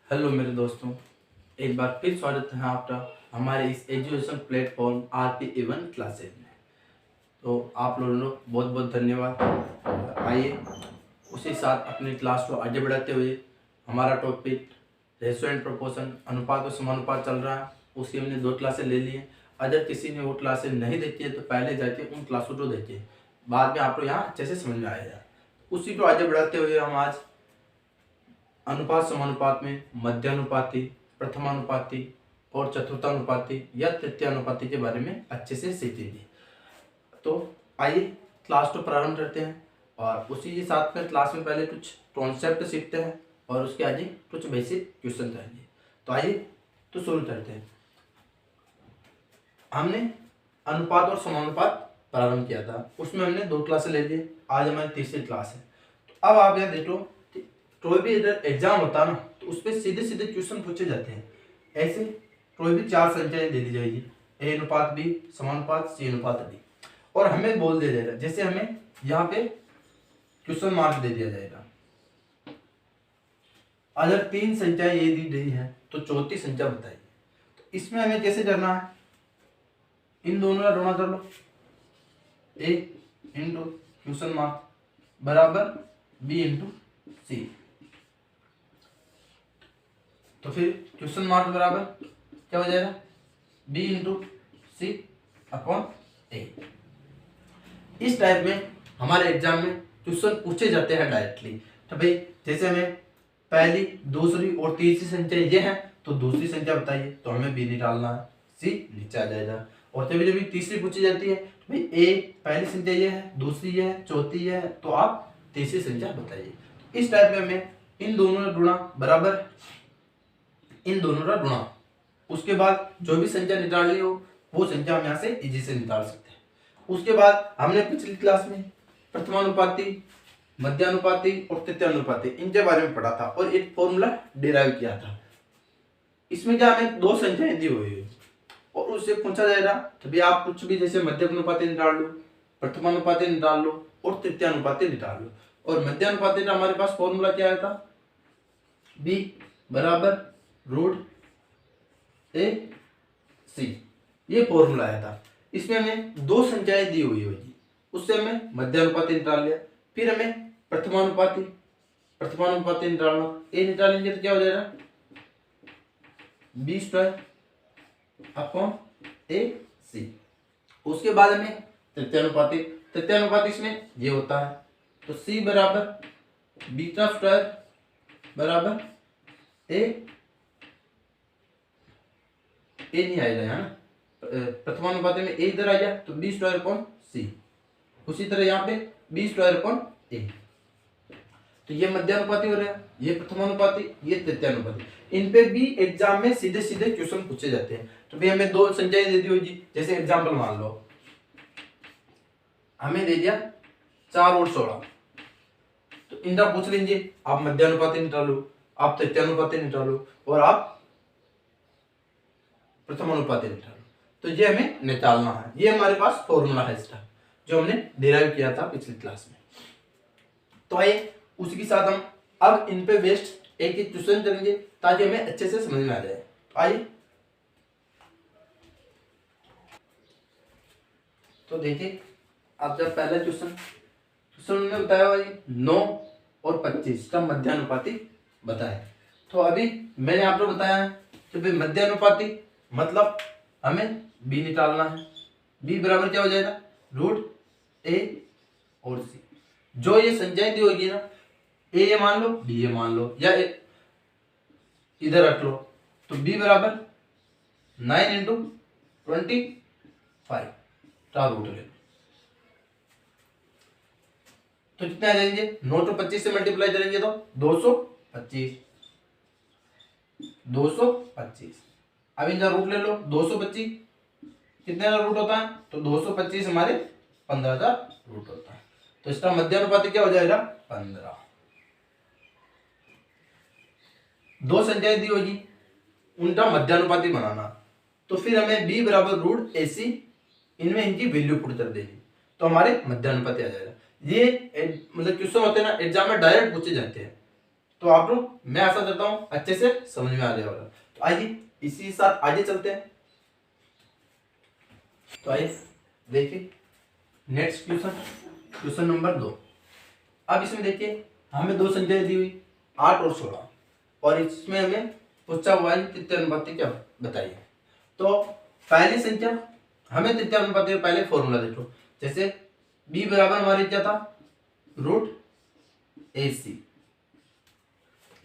Hello मेरे दोस्तों, एक बार फिर स्वागत है आपका हमारे इस education platform RP A1 classes में। तो आप लोगों को बहुत बहुत धन्यवाद। आइए उसी साथ अपनी क्लास को आगे बढ़ाते हुए हमारा टॉपिक रेशो एंड प्रोपोर्शन अनुपात और समानुपात चल रहा है। उसकी हमने 2 क्लासें ले ली हैं। अगर किसी ने वो क्लासें नहीं देखी है तो पहले जाके उन क्लासों को देखिए, बाद में आपको यहाँ अच्छे से समझ में आएगा। उसी को आगे बढ़ाते हुए हम आज अनुपात समानुपात में मध्यानुपाती, प्रथमानुपाती और चतुर्थानुपाती या तृतीयानुपाती के बारे में अच्छे से सीखेंगे। तो आइए क्लास को प्रारंभ करते हैं और उसी के साथ में क्लास में पहले कुछ कॉन्सेप्ट सीखते हैं और उसके आगे कुछ बेसिक क्वेश्चन रहेंगे। तो आइए तो शुरू करते हैं। हमने अनुपात और समानुपात प्रारंभ किया था, उसमें हमने 2 क्लासें ले ली। आज हमारी तीसरी क्लास है। तो अब आप यहाँ देखो, कोई भी इधर एग्जाम होता है ना तो उस पर सीधे सीधे क्वेश्चन पूछे जाते हैं। ऐसे कोई भी 4 संख्याएं दे दी जाएगी, A अनुपात B, समानुपात C अनुपात D, और हमें बोल दिया जाएगा, जैसे हमें यहाँ पे क्वेश्चन मार्क दे दिया जाएगा। अगर 3 संख्याएं ये दी गई है तो चौथी संख्या बताइए। तो इसमें हमें कैसे करना है, इन दोनों का गुणा कर लो, A इंटू क्वेश्चन मार्क बराबर B इंटू C। तो फिर क्वेश्चन मार्क बराबर क्या हो जाएगा, B into C upon A। इस टाइप में हमारे एग्जाम में क्वेश्चन पूछे जाते हैं डायरेक्टली। तो भाई जैसे हमें पहली, दूसरी और तीसरी संख्या ये है तो दूसरी संख्या बताइए, तो हमें B निकालना है, C नीचे आ जाएगा। और जब जब तीसरी पूछी जाती है तो भाई A पहली संख्या ये है, दूसरी ये है, चौथी ये है, तो आप तीसरी संख्या बताइए। इस टाइप में हमें इन दोनों का गुणा बराबर इन दोनों का गुणा, उसके बाद जो भी संख्या निकालनी हो वो संख्या हम यहाँ से इजी से निकाल सकते हैं। उसके बाद हमने पिछली क्लास में प्रथमानुपाती, मध्यानुपाती और तृतीयानुपाती इनके बारे में पढ़ा था और एक फॉर्मूला डिराइव किया था। इसमें क्या हमें 2 संख्याएं दी हुई है और उससे पूछा जाएगा तो भी आप कुछ भी, जैसे मध्यानुपाती निकाल लो, प्रथमानुपाती निकाल लो और तृतीयानुपाती निकाल लो। और मध्यानुपाती का हमारे पास फॉर्मूला क्या आया था, B बराबर रूट AC, ये फॉर्मूला आया था। इसमें हमें 2 संख्याएं दी हुई होगी, उससे हमें मध्यानुपाती निकाल लिया। फिर हमें प्रथमानुपाती निकालना, A निकालेंगे तो क्या हो जाएगा, B स्क्वायर अपॉन AC। उसके बाद हमें तृतीयानुपाती इसमें ये होता है, तो C बराबर बीटा स्क्वायर बराबर A नहीं आएगा यहाँ ना, प्रथमानुपाती में A इधर आ गया तो B स्क्वायर अपॉन C। उसी तरह यहाँ पे B स्क्वायर अपॉन A। तो ये मध्यानुपाती हो रहा है, ये प्रथमानुपाती, ये तृतीयानुपाती। इन पे भी एग्जाम में सीधे सीधे क्वेश्चन पूछे जाते हैं। तो भी हमें 2 संख्याएं दे दी होगी, जैसे एग्जाम्पल मान लो हमें दे दिया 4 और 16, तो इनका पूछ लीजिए, आप मध्यानुपाती निकालो, आप तृतीयानुपाती निकालो और आप प्रथमानुपाती निकालो। तो ये हमें निकालना है, ये हमारे पास फॉर्मूला है इसका, जो हमने डिराइव किया था पिछली क्लास में। तो आइए उसी के साथ हम अब इन पे बेस्ड एक एक क्वेश्चन करेंगे ताकि हमें अच्छे से समझ में आ जाए। तो आइए तो देखिए, आप जब पहला क्वेश्चन में बताया हुआ 9 और 25 का मध्यानुपाती बताए। तो अभी मैंने आपको बताया है कि भाई मध्यानुपाती मतलब हमें B निकालना है। B बराबर क्या हो जाएगा, रूट A और C। जो ये संख्याएं दी होगी ना, A मान लो, B मान लो, या इधर रख लो, तो B बराबर 9 इंटू 25 का रूट ले, तो कितने आ जाएंगे, 9 तो 25 से मल्टीप्लाई करेंगे तो 225। अब इनका रूट ले लो, 225 कितने का रूट होता है, तो 225 हमारे 15 का रूट होता है। तो इसका मध्यानुपाती क्या हो जाएगा, 15। 2 संख्याएं दी होगी, उनका मध्यानुपाती बनाना, तो फिर हमें B बराबर रूट AC, इनमें इनकी वैल्यू पुट कर देगी तो हमारे मध्यानुपाती आ जाएगा। ये मतलब क्वेश्चन होते हैं ना एग्जाम में डायरेक्ट पूछे जाते हैं। तो आप लोग, मैं आशा करता हूँ अच्छे से समझ में आ जाएगा। तो आइए इसी के साथ आगे चलते हैं। तो आइए देखिए नेक्स्ट क्वेश्चन, क्वेश्चन नंबर 2। अब इसमें देखिए हमें दो संख्याएं दी हुई 8 और 16, और इसमें हमें पूछा हुआ है तृतीय अनुपाती क्या बताइए। तो पहली संख्या हमें तृतीय अनुपाती का पहले फॉर्मूला देखो, जैसे b बराबर हमारे क्या था, √AC,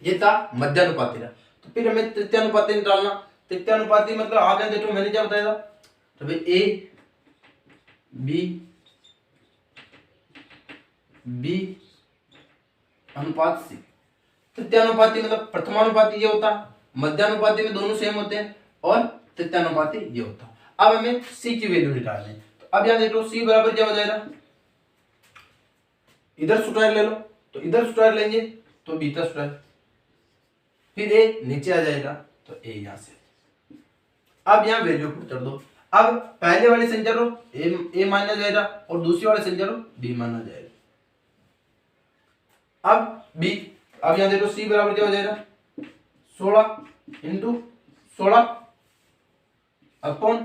ये था मध्यानुपाती का। तो फिर हमें तृतीय अनुपाती निकालना। तृतीय अनुपाती मतलब आप यहाँ देखो मैंने क्या बताया था, तो भाई A B अनुपात C। तृतीयानुपाती मतलब प्रथमानुपाती ये होता, मध्यानुपाती में दोनों सेम होते हैं, और तृतीयानुपाती ये होता। अब हमें C की वैल्यू निकालनी है। तो अब यहाँ देख लो C बराबर क्या हो जाएगा, इधर स्क्वायर ले लो, तो इधर स्क्वायर लेंगे तो बीटा स्क्वायर, फिर A नीचे आ जाएगा तो A यहाँ से। अब यहाँ वैल्यू पुट कर दो। अब पहले वाली संख्या को A माना जाएगा और दूसरी वाली संख्या को B माना जाएगा। अब B, अब यहाँ देखो C बराबर क्या हो जाएगा, 16 इंटू 16 अपॉन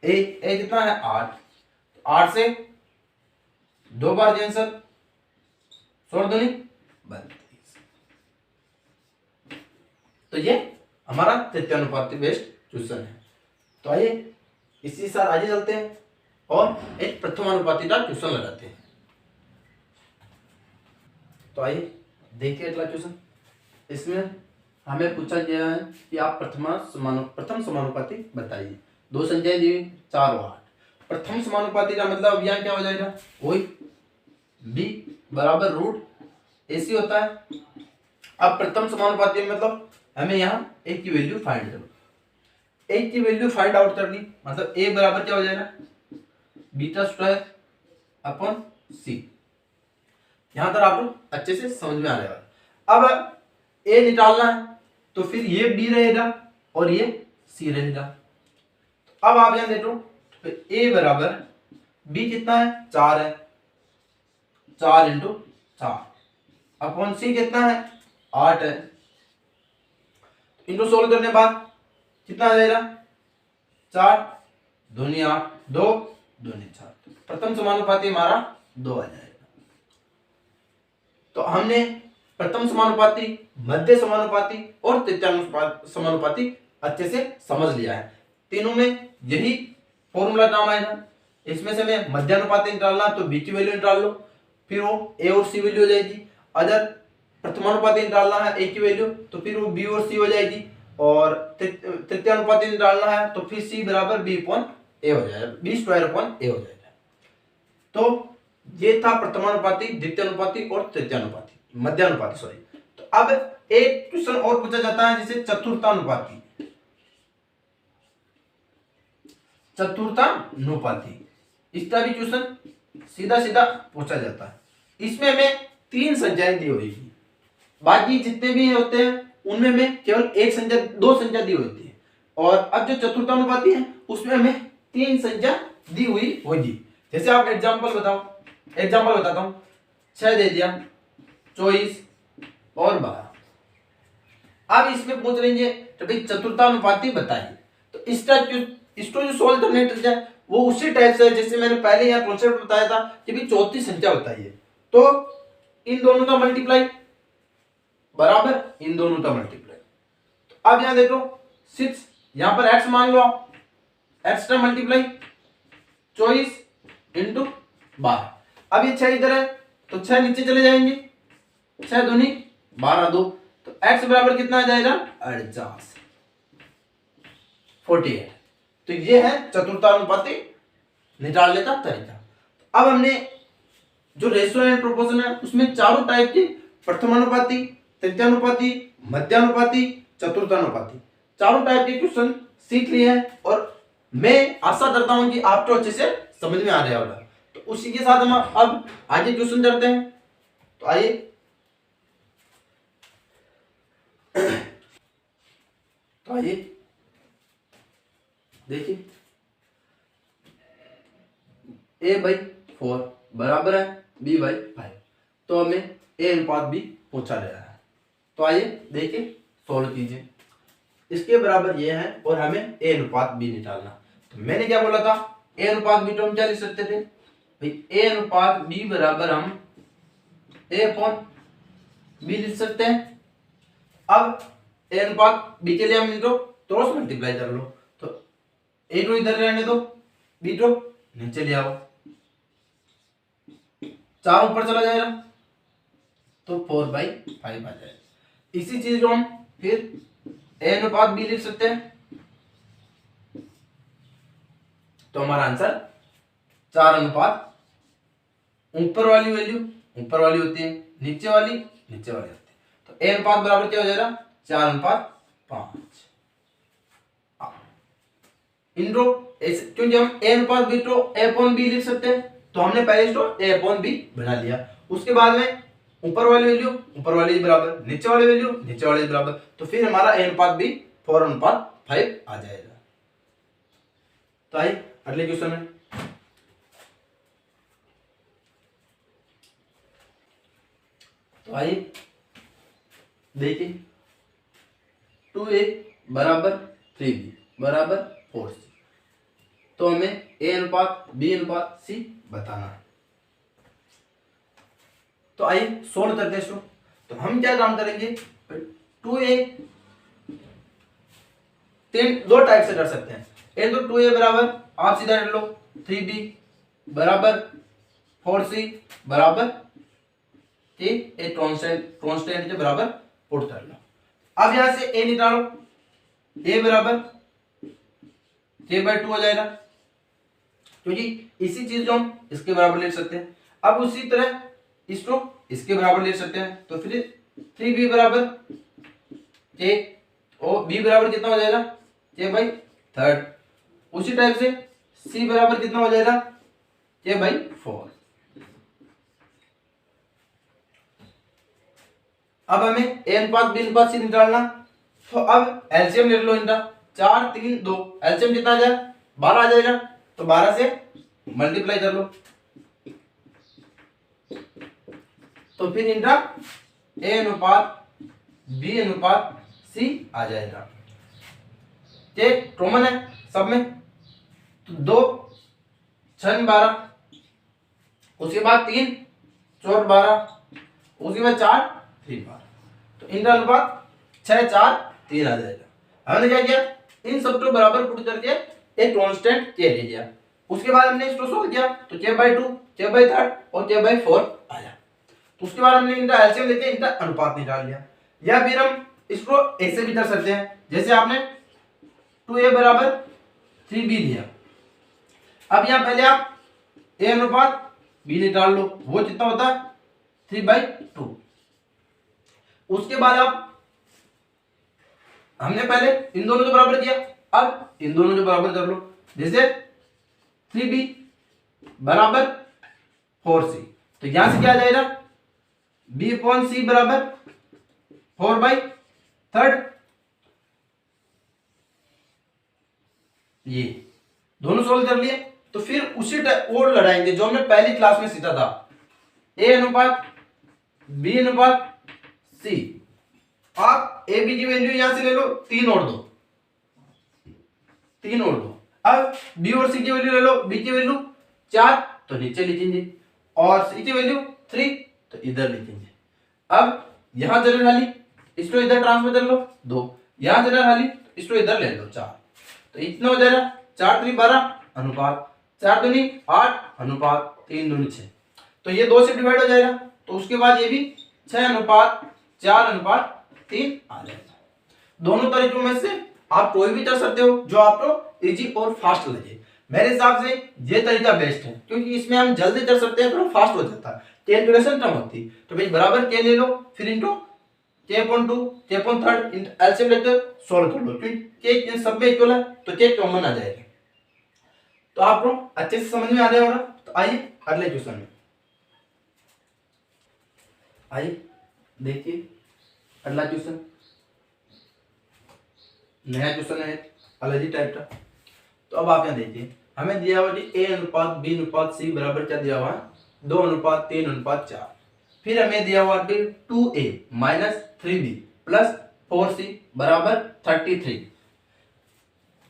A कितना है 8, 8 से 2 बार कैंसल, 16 दूनी 32। तो ये हमारा तृतीयानुपाती बेस्ड क्वेश्चन है। तो आइए इसी साथ आगे चलते हैं और एक प्रथमानुपाती का क्वेश्चन लगाते हैं। तो आइए देखिए अगला क्वेश्चन। इसमें हमें पूछा गया है कि आप प्रथम समानुपाती बताइए। दो संख्याएं दी 4 और 8। प्रथम समानुपाती का मतलब अब यहाँ क्या हो जाएगा, वही b बराबर √AC होता है। अब प्रथम समानुपाती मतलब हमें यहाँ a की वैल्यू फाइंड करनी, a की वैल्यू फाइंड आउट करनी, मतलब a बराबर क्या हो जाएगा, बीटा स्क्वायर अपॉन c। यहां तक आप लोग अच्छे से समझ में आ जाएगा। अब a निकालना है तो फिर ये b रहेगा और ये c रहेगा। अब आप यहां देखो तो a बराबर b कितना है 4 है, 4 इंटू 4 अपॉन c कितना है 8 है, इंटू 16 करने के बाद कितना आ जाएगा 4 दूनी 8, 2 दूनी 4। प्रथम समानुपाती हमारा 2 आ जाएगा। तो हमने प्रथम समानुपाती, मध्य समानुपाती और तृतीय समानुपाती अच्छे से समझ लिया है। तीनों में यही फॉर्मूला काम आएगा। इसमें से हमें मध्यानुपाती निकालना तो b की वैल्यू निकाल लो, फिर वो a और c वैल्यू हो जाएगी। अगर प्रथमानुपाती निकालना है a की वैल्यू तो फिर वो b और c हो जाएगी, और तृतीयानुपाती निकालना है तो फिर c बराबर b अपॉन a हो जाएगा, b स्क्वायर अपॉन a हो जाएगा। तो ये था प्रथमानुपाती, द्वितीयानुपाती और तृतीयानुपाती, मध्यानुपाती सॉरी। तो अब एक क्वेश्चन और पूछा जाता है जिसे चतुर्थानुपाती, चतुर्थानुपाती, इसका भी क्वेश्चन सीधा सीधा पूछा जाता है। इसमें हमें 3 संख्याएं दी हुई है, बाकी जितने भी होते हैं उनमें हमें केवल एक संख्या, 2 संख्या दी होती है, और अब जो चतुर्थानुपाती है उसमें हमें 3 संख्या दी हुई होगी। जैसे आप एग्जांपल बताता हूं, 6 दे दिया, 24 और 12। अब इसमें पूछ लेंगे तो भाई चतुर्थानुपाती बताइए। तो इसको जो सोल्व करने है वो उसी टाइप से है जैसे मैंने पहले यहाँ कॉन्सेप्ट बताया था कि भाई चौथी संख्या बताइए। तो इन दोनों का मल्टीप्लाई बराबर इन दोनों का मल्टीप्लाई। तो अब यहां देखो 6, यहां पर x मान लो, x का मल्टीप्लाई 24 इंटू 12। अब ये 6 इधर है तो 6 नीचे चले जाएंगे, 6 दूनी 12, 2, तो x बराबर कितना आ जाएगा 49, 48। तो ये है चतुर्थानुपाती निकालने का तरीका। अब हमने जो रेशियो एंड प्रोपोर्शन है उसमें चारों टाइप के, प्रथमानुपाती, तृतीयानुपाती, मध्यानुपाती, चतुर्थानुपाती, चारों टाइप के क्वेश्चन सीख लिए हैं, और मैं आशा करता हूं कि आपको अच्छे से समझ में आ रहा होगा। तो उसी के साथ हम अब आगे क्वेश्चन करते हैं। तो आइए देखिए a/4 बराबर है b/5। तो हमें a अनुपात b पूछा गया है। तो आइए देखिए सोल्व कीजिए। इसके बराबर ये है और हमें ए अनुपात बी निकालना। तो मैंने क्या बोला था, ए अनुपात बी तो हम क्या लिख सकते थे भाई, ए अनुपात बी बराबर हम ए अपॉन बी लिख सकते हैं। अब ए अनुपात बी के लिए हम इनको क्रॉस मल्टीप्लाई कर लो, तो ए टू इधर रहने दो, बी टू नीचे ले आओ, 4 ऊपर चला जाएगा तो 4/5 आ जाएगा। इसी चीज को हम फिर ए अनुपात बी लिख सकते हैं, तो हमारा आंसर 4 अनुपात ऊपर वाली वैल्यू ऊपर वाली होती है, नीचे वाली नीचे वाली होती है, तो ए अनुपात बराबर क्या हो जाएगा 4:5। इंट्रो क्योंकि हम ए अनुपात बी तो ए अपॉन बी लिख सकते हैं, तो हमने पहले इसको ए अपॉन बी बना लिया। उसके बाद में ऊपर वाली वैल्यू ऊपर वाली बराबर, नीचे वाली वैल्यू नीचे वाली बराबर, तो फिर हमारा ए अनुपात बी 4:5 आ जाएगा। तो आइए अगले क्वेश्चन में। तो आइए देखिए 2a बराबर 3b बराबर 4c, तो हमें ए अनुपात बी अनुपात सी बताना है। तो आइए सोल्व करते हैं इसको। तो हम क्या काम करेंगे, 2a दो टाइप से कर सकते हैं। एक तो 2a बराबर आप सीधा कर लो 3b बराबर 4c बराबर ए कांस्टेंट के बराबर पुट कर लो। अब यहां से ए निकालो, ए बराबर k/2 हो जाएगा, क्योंकि इसी चीज को हम इसके बराबर लिख सकते हैं। अब उसी तरह इसको इसके बराबर लिख सकते हैं, तो फिर 3b बराबर k और b बराबर कितना हो जाएगा k/3। उसी टाइप से c बराबर कितना हो जाएगा k/4। अब हमें ए अनुपात बी अनुपात सी निकालना, तो अब एलसीएम ले लो इनका, 4 3 2, एलसीएम कितना आ जाएगा 12 आ जाएगा, तो 12 से मल्टीप्लाई कर लो, तो फिर इनका ए अनुपात बी अनुपात सी आ जाएगा। ये कॉमन है सब में, तो 2 6 12, उसके बाद 3 4 12, उसके बाद 4 3 12, तो इनका अनुपात 6 4 3 आ जाएगा। हमने क्या किया, इन सब को बराबर पुट करके एक कांस्टेंट k ले लिया। उसके बाद हमने इसको सोल्व किया, तो k/2 k/3 और k/4 आया। तो उसके बाद हमने इनका एलसीएम लेके इनका अनुपात निकाल लिया। या फिर हम इसको ऐसे भी कर सकते हैं, जैसे आपने 2a बराबर 3b लिया। अब यहाँ पहले आप a अनुपात b निकाल लो, वो कितना होता है 3/2। उसके बाद आप हमने पहले इन दोनों को बराबर किया, अब इन दोनों को बराबर कर लो, जैसे 3b बराबर 4c, तो यहां से क्या आ जाएगा b/c बराबर 4/3। ये दोनों सोल्व कर लिए, तो फिर उसी और लड़ाएंगे जो हमने पहली क्लास में सीखा था, a अनुपात b अनुपात c। आप ए बी की वैल्यू यहां से ले लो 3 और 2। अब बी और सी की वैल्यू ले लो, बी की वैल्यू 4 तो नीचे लिखेंगे, और सी की वैल्यू 3 तो इधर लिखेंगे। अब यहां जगह खाली, इसको इधर ट्रांसफर कर लो 2, यहां जगह खाली, इसको इधर ले लो 4, तो इतना हो जाएगा 4 3 12 अनुपात 4 दूनी 8 अनुपात 3 दूनी 6, तो ये 2 से डिवाइड हो जाएगा। तो उसके बाद ये भी 6 अनुपात 4 अनुपात 3 आ जाएगा। दोनों तरीकों में से आप कोई भी कर सकते हो जो आपको इजी और फास्ट लगे। मेरे हिसाब से ये तरीका बेस्ट है, क्योंकि इसमें हम जल्दी कर सकते हैं, थोड़ा फास्ट हो जाता है, कैलकुलेशन कम होती। तो भाई बराबर के ले लो, फिर इनको k/2 k/3 एलसीएम लेकर सॉल्व कर लो, क्योंकि इन सब में इक्वल है तो k कॉमन आ जाएगा। तो आपको अच्छे से समझ में आ रहा होगा। तो आइए अगले क्वेश्चन में, आइए देखिए अगला क्वेश्चन, नया क्वेश्चन है अलग ही टाइप का। तो अब आप यहाँ देखिए, हमें दिया हुआ कि a अनुपात b अनुपात c बराबर क्या दिया हुआ है 2 अनुपात 3 अनुपात 4। फिर हमें दिया हुआ कि 2a minus 3b plus 4c बराबर 33,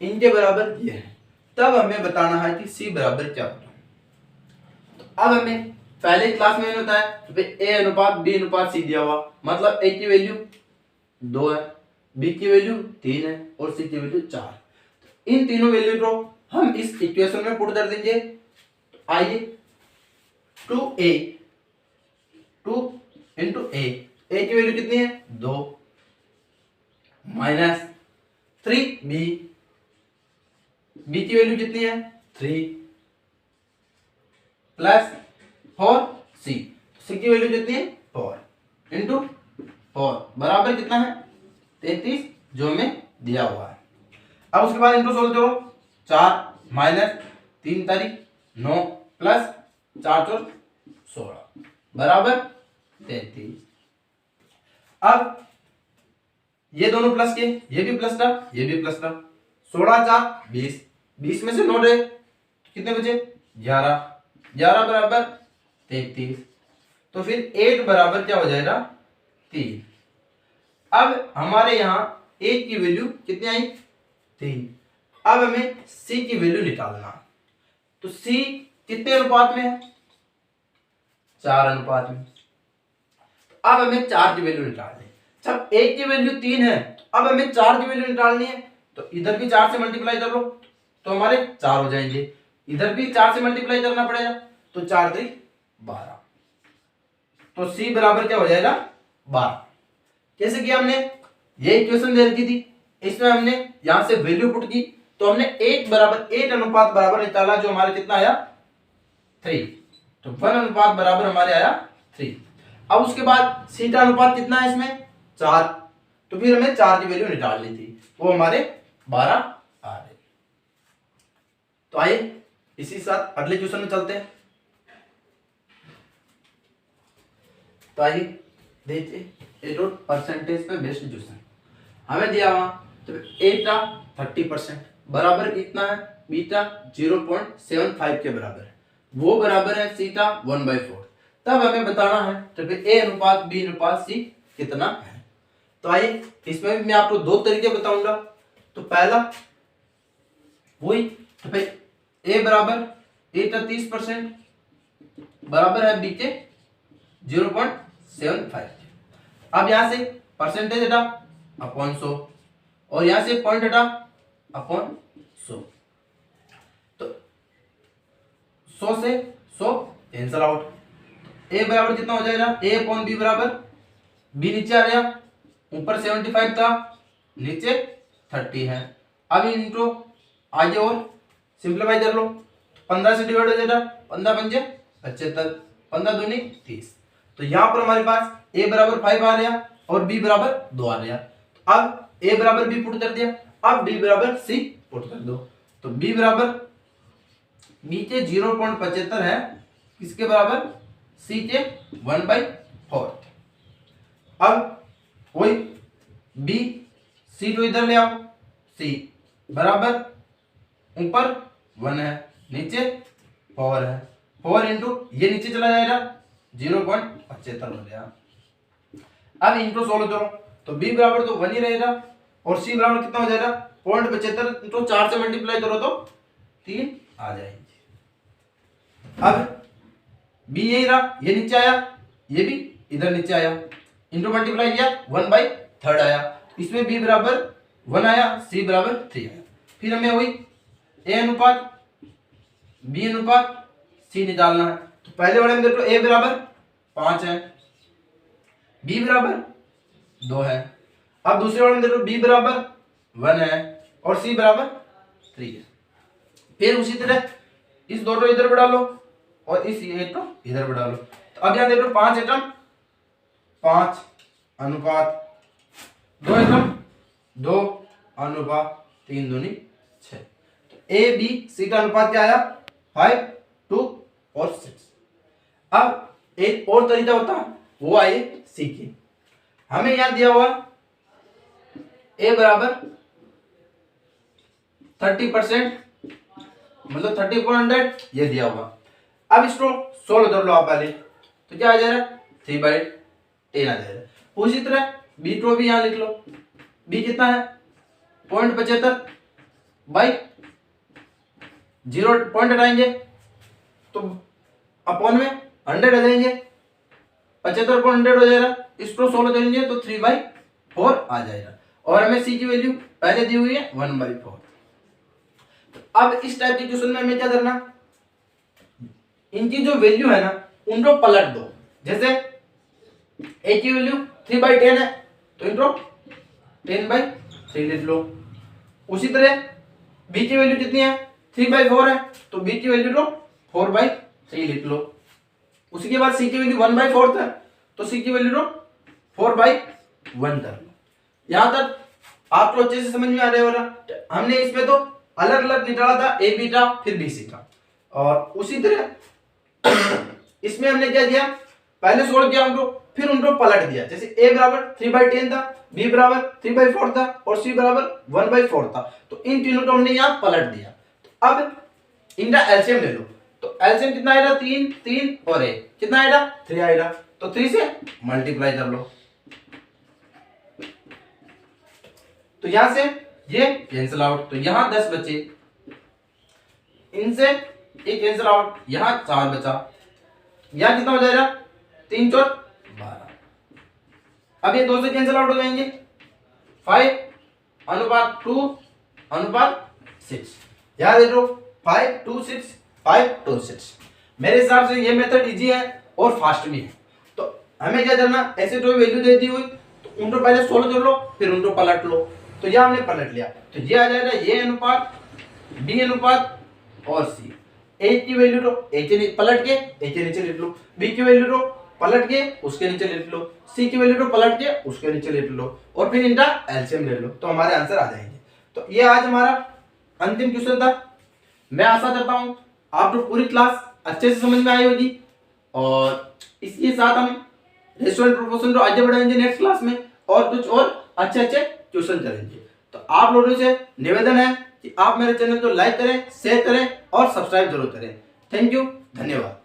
इनके बराबर ये है। तब हमें बताना है कि c बराबर क्या होता है। तो अब हमें पहले क्लास में होता है तो a अनुपात b अनुपात c दिया हुआ, मतलब a की वैल्यू 2 है, b की वैल्यू 3 है और c की वैल्यू 4। तो इन तीनों वैल्यू को हम इस इक्वेशन में पुट कर देंगे। तो आइए 2a 2 इंटू a की वैल्यू कितनी है 2 माइनस 3b की वैल्यू कितनी है 3 प्लस 4c की वैल्यू कितनी है 4 इंटू 4 बराबर कितना है 33 जो हमें दिया हुआ है। अब उसके बाद इंटू सोल्व करो, 4 माइनस 3 तारीख 9 प्लस 4 चौर 16 बराबर 33। अब ये दोनों प्लस के, ये भी प्लस था ये भी प्लस था, 16 4 20, 20 में से 9 गए कितने बचे 11, 11 बराबर 33। तो फिर 8 बराबर क्या हो जाएगा 3। अब हमारे यहाँ a की वैल्यू कितनी आई 3। अब हमें c की वैल्यू निकालना, तो c कितने अनुपात में है 4 अनुपात में। अब हमें 4 की वैल्यू निकालनी है। जब a की वैल्यू 3 है अब हमें 4 की वैल्यू निकालनी है, तो इधर भी 4 से मल्टीप्लाई कर लो तो हमारे 4 हो जाएंगे, इधर भी 4 से मल्टीप्लाई करना पड़ेगा तो 4 3 12। तो c बराबर क्या हो जाएगा 12। कैसे किया हमने, ये इक्वेशन दे रखी थी, इसमें हमने यहां से वैल्यू पुट की तो हमने 8 बराबर 8 अनुपात बराबर निकाला जो हमारे कितना आया 3। तो 1 अनुपात बराबर हमारे आया 3। अब उसके बाद सीटा अनुपात कितना है इसमें 4, तो फिर हमें 4 की वैल्यू निकालनी थी, वो हमारे 12 आ रहे। तो आइए इसी साथ अगले क्वेश्चन में चलते हैं। तो आइए देखिए एडोट परसेंटेज पे बेस्ड क्वेश्चन हमें दिया हुआ, तो एटा 30% बराबर कितना है बीटा 0.75 के बराबर है, वो बराबर है सीटा 1/4। तब हमें बताना है तो फिर a अनुपात b अनुपात c कितना है। तो आइए इसमें भी मैं आपको दो तरीके बताऊंगा। तो पहला वही, तो फिर a बराबर एटा 30% बराबर है b के 0.75। अब यहां से परसेंटेज हटा अपॉन 100 और यहां से पॉइंट हटा अपॉन 100, तो 100 से 100 कैंसल आउट। a बराबर कितना हो जाएगा a अपॉन b बराबर, b नीचे आ गया, ऊपर 75 था नीचे 30 है। अब इनको आगे और सिंप्लीफाई कर लो, 15 से डिवाइड हो जाएगा, 15 पंजे 75, 15 दूनी 30। तो यहां पर हमारे पास a बराबर 5 आ गया और b बराबर 2 आ गया। अब a बराबर b पुट कर दिया, अब b बराबर c पुट कर दो। तो b बराबर b के 0.75 है किसके बराबर c के 1/4। अब वही b c को इधर ले आओ, c बराबर ऊपर 1 है नीचे 4 है, 4 इंटू ये नीचे चला जाएगा 0.75 हो गया। अब इनको सोल्व करो तो b बराबर तो 1 ही रहेगा और c बराबर कितना हो जाएगा 0.75, तो 4 से मल्टीप्लाई करो तो 3 आ जाएंगे। अब b यही रहा, ये नीचे आया ये भी इधर नीचे आया, इंटू मल्टीप्लाई किया 1/3 आया, इसमें b बराबर 1 आया c बराबर 3 आया। फिर हमें वही a अनुपात b अनुपात c निकालना है। तो पहले वाले में देखो a बराबर 5 है, b बराबर 2 है। अब दूसरे वाले में देखो b बराबर 1 है और c बराबर 3 है। फिर उसी तरह इस दोनों इधर बढ़ा लो और इस एक को इधर बढ़ा लो। तो अब यहां देखो 5 एटम 5 अनुपात 2 एटम 2 अनुपात 3 दूनी 6। तो a b c का अनुपात क्या आया 5 2 और 6। अब एक और तरीका होता है वो आए सी की, हमें यहां दिया हुआ a बराबर 30% मतलब 30/100 ये दिया हुआ। अब इसको सोल्व कर लो आप पहले, तो क्या आ जाएगा 3/10 आ जाएगा। उसी तरह B2 भी यहाँ लिख लो। B कितना है 0.75 बाई 0 पॉइंट हटाएंगे तो अपॉन में 100 आ जाएंगे, 75 को 100 हो जाएगा, इसको 16 देंगे तो 3/4 आ जाएगा। और हमें C की वैल्यू पहले दी हुई है 1/4। तो अब इस टाइप के क्वेश्चन में हमें क्या करना, इनकी जो वैल्यू है ना उनको पलट दो। जैसे A की वैल्यू 3/10 है तो इनको 10/3 लिख लो। उसी तरह B की वैल्यू कितनी है 3/4 है तो B की वैल्यू को 4/3 लिख लो। उसी के बाद C की वैल्यू 1/4 है तो C की वैल्यू को 4/1 कर लो। यहां तक आपको अच्छे से समझ में आ रहा होगा। हमने इसमें तो अलग अलग निकाला था A बीटा फिर B सी का, और उसी तरह इसमें हमने क्या किया, पहले सोल्व किया उनको, फिर उनको पलट दिया। जैसे A बराबर 3/10 था, B बराबर 3/4 था और C बराबर 1/4 था, तो इन तीनों को हमने यहाँ पलट दिया। तो अब इनका एलसीएम ले लो, तो एलसीएम कितना आएगा 3 3 और 1 कितना आएगा 3 आएगा, तो 3 से मल्टीप्लाई कर लो। तो यहां से ये कैंसिल आउट, तो यहां 10 बचे, इनसे एक कैंसिल आउट, यहां 4 बचा, यहां कितना हो जाएगा 3 4 12। अब ये 2 से कैंसिल आउट हो जाएंगे, 5:2:6। याद रखो 5:2:6 5:2:6। मेरे हिसाब से ये मेथड इजी है और फास्ट भी है। तो हमें क्या करना, ऐसे जो वैल्यू देती हुई तो उनको पहले सोल्व कर लो फिर उनको पलट लो। तो यह हमने पलट लिया, तो ये आ जाएगा ये अनुपात बी अनुपात और सी। ए की वैल्यू लो ए के पलट के ए के नीचे लिख लो, बी की वैल्यू लो पलट के उसके नीचे लिख लो, सी की वैल्यू लो पलट के उसके नीचे लिख लो, और फिर इनका एलसीएम ले लो, तो हमारे आंसर आ जाएंगे। तो ये आज हमारा अंतिम क्वेश्चन था। मैं आशा करता हूं आपको पूरी क्लास अच्छे से समझ में आई होगी, और इसके साथ हम रेशो प्रोपोर्शन को आगे बढ़ाएंगे नेक्स्ट क्लास में, और कुछ और अच्छे अच्छे क्वेश्चन करेंगे। तो आप लोगों से निवेदन है कि आप मेरे चैनल को लाइक करें, शेयर करें और सब्सक्राइब जरूर करें। थैंक यू, धन्यवाद।